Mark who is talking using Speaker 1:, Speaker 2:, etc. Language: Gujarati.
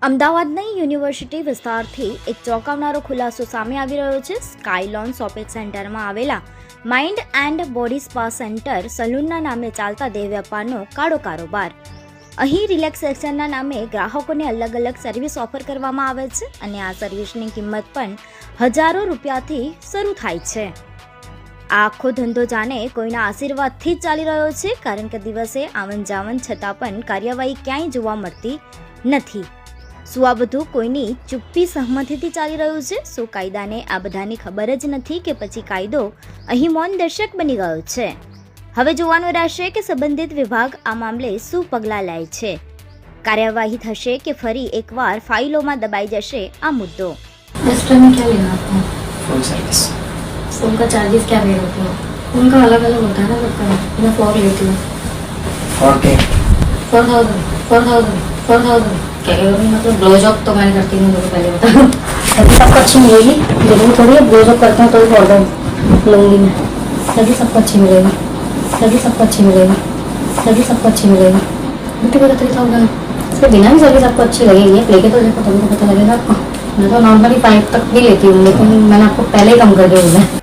Speaker 1: અમદાવાદની યુનિવર્સિટી વિસ્તારથી એક ચોંકાવનારો ખુલાસો સામે આવી રહ્યો છે. સ્કાયલોન શોપિંગ સેન્ટરમાં આવેલા mind and body spa centre સલૂનના નામે ચાલતા દેહ વેપારનો કાળો કારોબાર. અહીં રિલેક્સેશનના નામે ગ્રાહકોને અલગ અલગ સર્વિસ ઓફર કરવામાં આવે છે અને આ સર્વિસની કિંમત પણ હજારો રૂપિયાથી શરૂ થાય છે. આ આખો ધંધો જાણે કોઈના આશીર્વાદથી જ ચાલી રહ્યો છે, કારણ કે દિવસે આવન જાવન છતાં પણ કાર્યવાહી ક્યાંય જોવા મળતી નથી. શું આ બધું કોઈની ચુપ્પી સહમતિથી ચાલી રહ્યું છે? શું કાયદાને આ બધાની ખબર જ નથી કે પછી કાયદો અહીં મૌન દર્શક બની ગયો છે? હવે જોવાનું રહેશે કે સંબંધિત વિભાગ આ મામલે શું પગલાં લે છે. કાર્યવાહી થશે કે ફરી એકવાર ફાઇલોમાં દબાઈ જશે આ मुद्दों.
Speaker 2: एक्स्ट्रा में क्या लेना आपको?
Speaker 3: Full service.
Speaker 2: उनका चार्जेस क्या पे होते हैं? उनका अलग अलग होता है ना सबका. मैं 4 लेती हूँ. 4,000 क्या कह रहे हो? मतलब ब्लो जॉब तो मैं करती हूँ, मुझे पहले बता. सभी सबको अच्छी मिलेगी, जरूरी थोड़ी है ब्लो जॉब करते हैं तो ही 4,000 लूँगी मैं. सभी सबको अच्छी मिलेगी, सभी सबको अच्छी मिलेगी, सभी सबको अच्छी मिलेगी. मुझे पता 3,000 इसके बिना भी सभी सबको अच्छी लगेगी. लेके तो देखो तभी तो पता लगेगा आपको. मैं तो नॉर्मली 5 तक भी लेती हूँ, लेकिन मैंने आपको पहले ही कम कर दिया है.